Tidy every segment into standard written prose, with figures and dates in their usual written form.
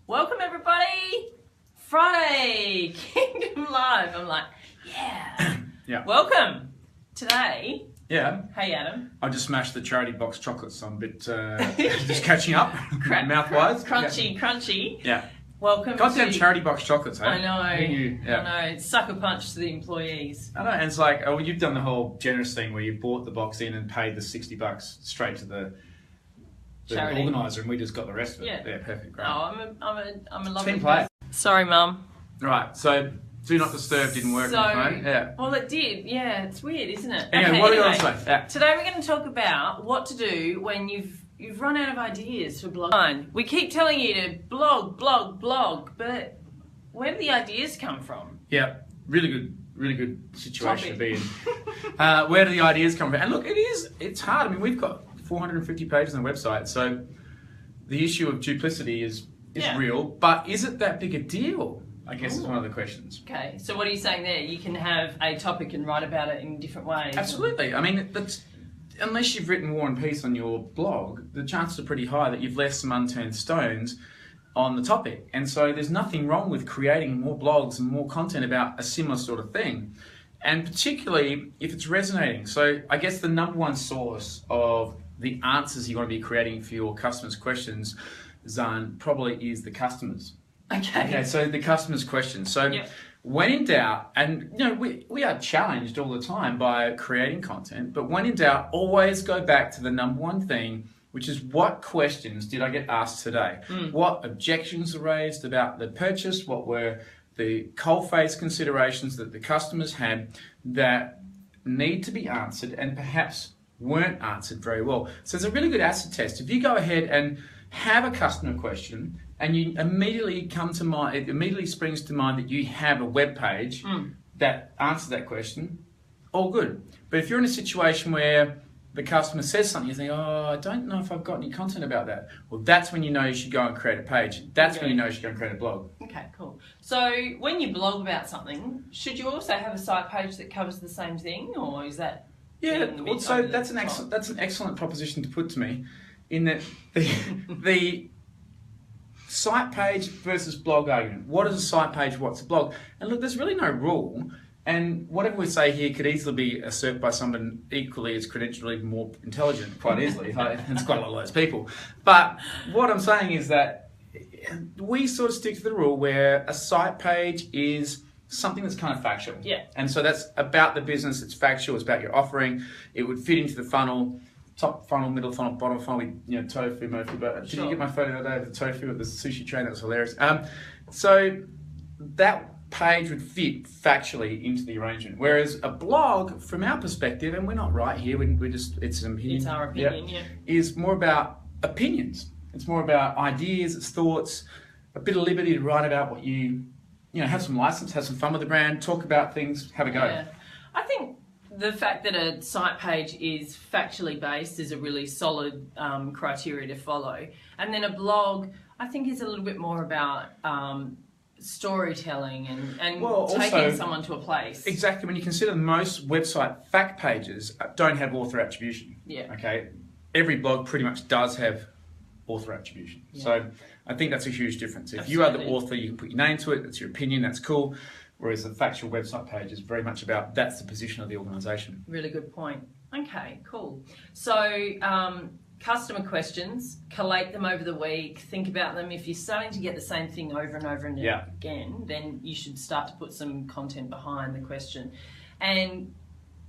Welcome everybody! Friday, Kingdom Live. I'm like, yeah. Yeah. Welcome. Today, Yeah. hey Adam. I just smashed the charity box chocolates. So I'm a bit just catching up, mouth-wise. Crunchy. Yeah. Welcome Goddamn to... charity box chocolates, hey? I know. Yeah. I know. Sucker punch to the employees. I know, and it's like, oh, you've done the whole generous thing where you bought the box in and paid the $60 straight to the Charity. organiser, and we just got the rest of it. Yeah. Perfect, great. Oh, I'm a lovely Team play. person. Sorry, Mum. Right, so Do Not Disturb didn't work on the phone. Yeah. Well, it did. Yeah, it's weird, isn't it? Anyway, what are you going to say? Yeah. Today we're going to talk about what to do when you've run out of ideas for blogging. We keep telling you to blog, but where do the ideas come from? Yeah, really good situation to be in. Where do the ideas come from? And look, it's hard. I mean, we've got 450 pages on the website, so the issue of duplicity is real, but is it that big a deal? I guess is one of the questions. Okay, so what are you saying there? You can have a topic and write about it in different ways? Absolutely. I mean, unless you've written War and Peace on your blog, the chances are pretty high that you've left some unturned stones on the topic. And so there's nothing wrong with creating more blogs and more content about a similar sort of thing. And particularly if it's resonating. So I guess the number one source of the answers you want to be creating for your customers' questions, Zan, probably is the customers. Okay, so the customer's questions. So when in doubt, and you know, we are challenged all the time by creating content, but when in doubt, always go back to the number one thing, which is what questions did I get asked today? What objections were raised about the purchase? What were the coalface considerations that the customers had that need to be answered and perhaps weren't answered very well? So it's a really good acid test. If you go ahead and have a customer question and you immediately come to mind, it immediately springs to mind that you have a web page that answers that question, all good. But if you're in a situation where the customer says something, you think, oh, I don't know if I've got any content about that. Well, that's when you know you should go and create a page. That's when you know you should go and create a blog. Okay, cool. So when you blog about something, should you also have a site page that covers the same thing, or is that... Yeah, well, so that's an excellent proposition to put to me, in that the site page versus blog argument. What is a site page? What's a blog? And look, there's really no rule. And whatever we say here could easily be usurped by someone equally as credentialed, even more intelligent, quite easily. It's quite a lot of those people. But what I'm saying is that we sort of stick to the rule where a site page is something that's kind of factual. Yeah. And so that's about the business, it's factual, it's about your offering. It would fit into the funnel, top funnel, middle funnel, bottom funnel, tofu, mofu. But did you get my photo the other day of the tofu at the sushi train? That was hilarious. So that page would fit factually into the arrangement, whereas a blog, from our perspective, and we're not right here, it's an opinion. It's our opinion, is more about opinions. It's more about ideas, it's thoughts, a bit of liberty to write about what you have some license, have some fun with the brand, talk about things, have a go. Yeah. I think the fact that a site page is factually based is a really solid criteria to follow. And then a blog, I think, is a little bit more about storytelling and taking someone to a place. Exactly. When you consider most website fact pages don't have author attribution. Yeah. Okay. Every blog pretty much does have author attribution. Yeah. So I think that's a huge difference. If you are the author, you can put your name to it. That's your opinion. That's cool. Whereas a factual website page is very much about that's the position of the organisation. Really good point. Okay, cool. So customer questions, collate them over the week, think about them. If you're starting to get the same thing over and over and again, then you should start to put some content behind the question. And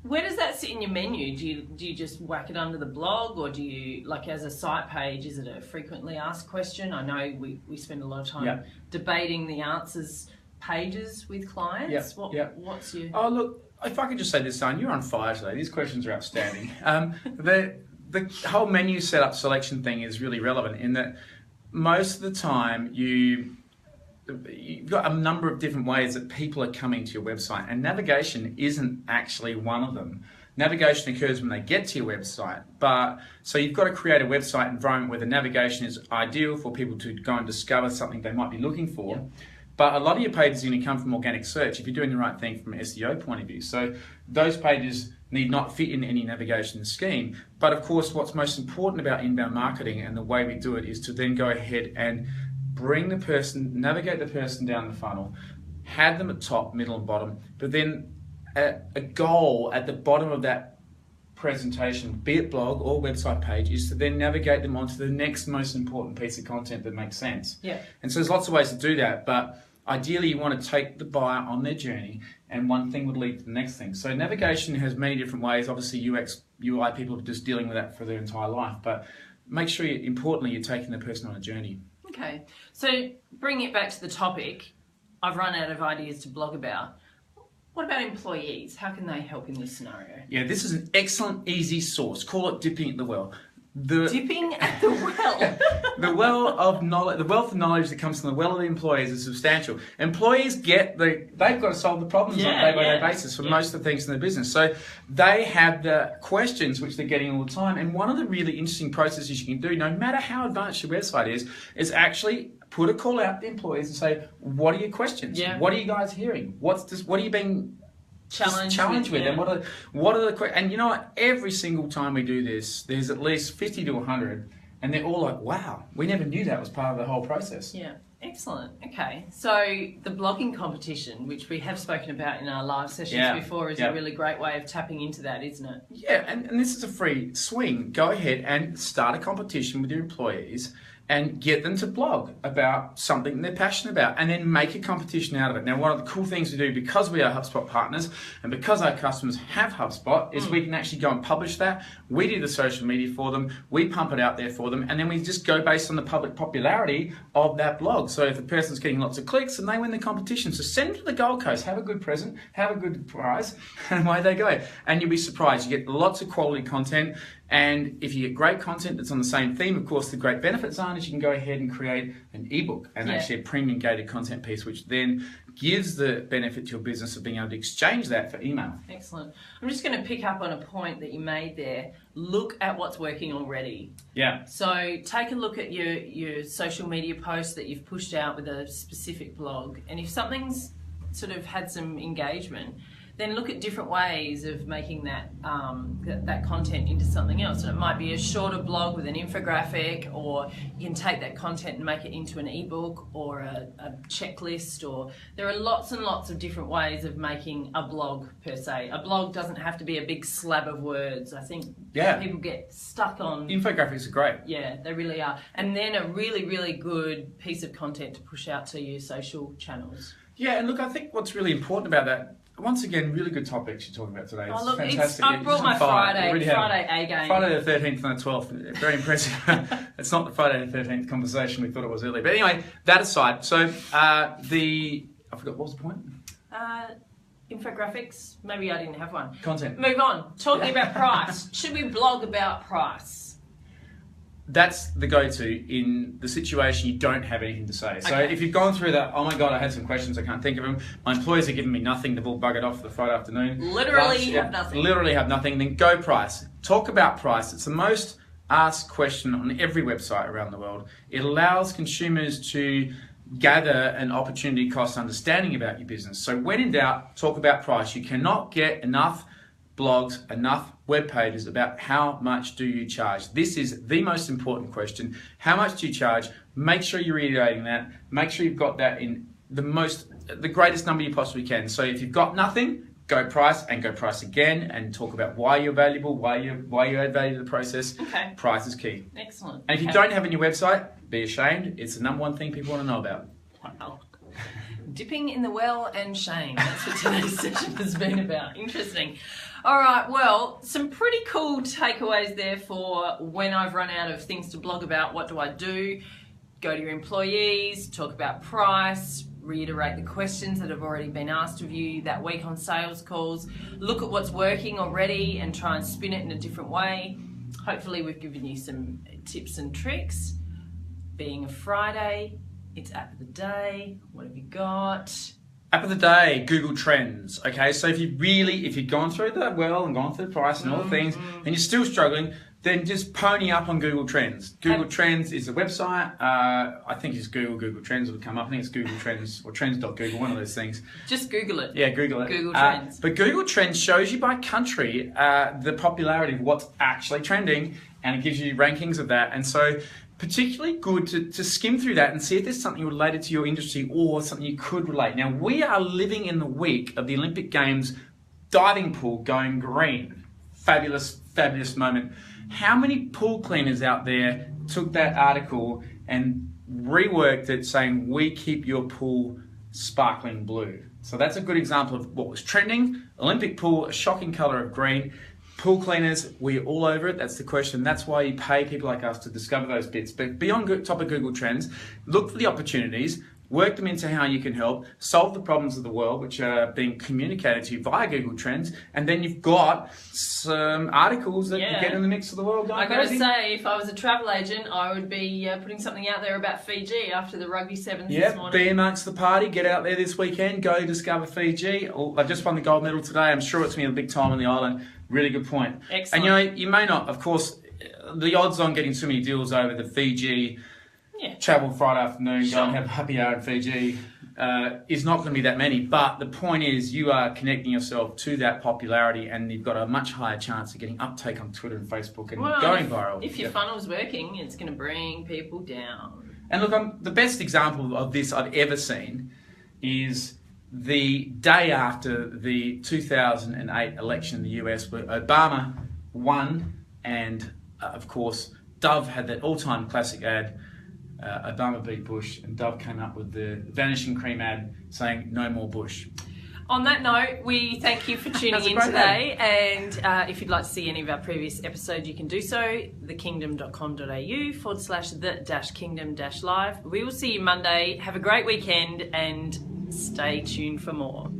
where does that sit in your menu? Do you just whack it under the blog, or do you, like as a site page, is it a frequently asked question? I know we spend a lot of time debating the answers pages with clients. What's your... Oh, look, if I could just say this, son, you're on fire today. These questions are outstanding. The whole menu setup selection thing is really relevant in that most of the time you've got a number of different ways that people are coming to your website, and navigation isn't actually one of them. Navigation occurs when they get to your website, so you've got to create a website environment where the navigation is ideal for people to go and discover something they might be looking for. Yep. But a lot of your pages are going to come from organic search if you're doing the right thing from an SEO point of view. So those pages need not fit in any navigation scheme. But of course, what's most important about inbound marketing and the way we do it is to then go ahead and navigate the person down the funnel, have them at top, middle and bottom, but then a goal at the bottom of that presentation, be it blog or website page, is to then navigate them onto the next most important piece of content that makes sense. Yeah. And so there's lots of ways to do that, but ideally you want to take the buyer on their journey, and one thing would lead to the next thing. So navigation has many different ways. Obviously UX, UI people are just dealing with that for their entire life, but make sure, importantly, you're taking the person on a journey. Okay, so bringing it back to the topic, I've run out of ideas to blog about. What about employees? How can they help in this scenario? Yeah, this is an excellent, easy source. Call it dipping at the well. Dipping at the well. The wealth of knowledge that comes from the well of the employees is substantial. Employees they've got to solve the problems on a day-by-day basis for most of the things in their business. So they have the questions which they're getting all the time. And one of the really interesting processes you can do, no matter how advanced your website is actually put a call out to employees and say, what are your questions? Yeah. What are you guys hearing? What are you being challenge with, yeah. and what are the and you know what, every single time we do this, there's at least 50 to 100, and they're all like, wow, we never knew that was part of the whole process. Yeah, excellent. Okay, so the blogging competition, which we have spoken about in our live sessions before, is a really great way of tapping into that, isn't it? Yeah, and this is a free swing. Go ahead and start a competition with your employees and get them to blog about something they're passionate about, and then make a competition out of it. Now, one of the cool things we do, because we are HubSpot partners and because our customers have HubSpot, is we can actually go and publish that. We do the social media for them, we pump it out there for them, and then we just go based on the public popularity of that blog. So if the person's getting lots of clicks, then they win the competition. So send them to the Gold Coast, have a good present, have a good prize, and away they go. And you'll be surprised. You get lots of quality content. And if you get great content that's on the same theme, of course, the great benefits are is you can go ahead and create an ebook and actually a premium gated content piece, which then gives the benefit to your business of being able to exchange that for email. Excellent. I'm just going to pick up on a point that you made there. Look at what's working already. Yeah. So take a look at your social media posts that you've pushed out with a specific blog, and if something's sort of had some engagement, then look at different ways of making that that content into something else. And it might be a shorter blog with an infographic, or you can take that content and make it into an ebook or a checklist, or there are lots and lots of different ways of making a blog per se. A blog doesn't have to be a big slab of words. I think people get stuck on... Infographics are great. Yeah, they really are. And then a really, really good piece of content to push out to your social channels. Yeah, and look, I think what's really important about that, once again, really good topics you're talking about today. It's fantastic. I brought my Friday A game. Friday the 13th and the 12th. Very impressive. It's not the Friday the 13th conversation we thought it was earlier. But anyway, that aside, so I forgot, what was the point? Infographics. Maybe I didn't have one. Content. Move on. Talking about price. Should we blog about price? That's the go-to in the situation you don't have anything to say. So if you've gone through that, oh my God, I had some questions, I can't think of them. My employees are giving me nothing, they've all buggered off for the Friday afternoon. Literally have nothing. Then go price. Talk about price. It's the most asked question on every website around the world. It allows consumers to gather an opportunity cost understanding about your business. So when in doubt, talk about price. You cannot get enough blogs, enough web pages about how much do you charge. This is the most important question. How much do you charge? Make sure you're reiterating that. Make sure you've got that in the greatest number you possibly can. So if you've got nothing, go price and go price again, and talk about why you're valuable, why you add value to the process. Okay. Price is key. Excellent. And if you don't have it on your website, be ashamed. It's the number one thing people want to know about. Wow. Dipping in the well and shame. That's what today's session has been about. Interesting. All right, well, some pretty cool takeaways there for when I've run out of things to blog about. What do I do? Go to your employees, talk about price, reiterate the questions that have already been asked of you that week on sales calls. Look at what's working already and try and spin it in a different way. Hopefully we've given you some tips and tricks. Being a Friday, it's app of the day. What have you got? App of the day, Google Trends. Okay, so if you've gone through that well and gone through the price and all the things, and you're still struggling, then just pony up on Google Trends. Google Trends is a website. I think it's Google Trends will come up. I think it's Google Trends or Trends.Google, one of those things. Just Google it. Yeah, Google it. Google Trends. But Google Trends shows you by country the popularity of what's actually trending, and it gives you rankings of that. And so particularly good to skim through that and see if there's something related to your industry or something you could relate. Now, we are living in the week of the Olympic Games diving pool going green. Fabulous, fabulous moment. How many pool cleaners out there took that article and reworked it saying, we keep your pool sparkling blue? So that's a good example of what was trending. Olympic pool, a shocking colour of green. Pool cleaners, we're all over it. That's the question. That's why you pay people like us to discover those bits. But beyond top of Google Trends, look for the opportunities, work them into how you can help, solve the problems of the world, which are being communicated to you via Google Trends, and then you've got some articles that you get in the mix of the world going crazy. I've got to say, if I was a travel agent, I would be putting something out there about Fiji after the Rugby Sevens this morning. Be amongst the party. Get out there this weekend. Go discover Fiji. I just won the gold medal today. I'm sure it's going to be a big time on the island. Really good point. Excellent. And you may not, of course, the odds on getting so many deals over the Fiji, travel Friday afternoon, go and have a happy hour in Fiji, is not going to be that many. But the point is, you are connecting yourself to that popularity, and you've got a much higher chance of getting uptake on Twitter and Facebook and going viral. If your funnel's working, it's going to bring people down. And look, the best example of this I've ever seen is the day after the 2008 election in the US, where Obama won, and of course Dove had that all-time classic ad, Obama beat Bush, and Dove came up with the Vanishing Cream ad saying no more Bush. On that note, we thank you for tuning in today, and if you'd like to see any of our previous episodes, you can do so, thekingdom.com.au/the-kingdom-live. We will see you Monday. Have a great weekend and stay tuned for more.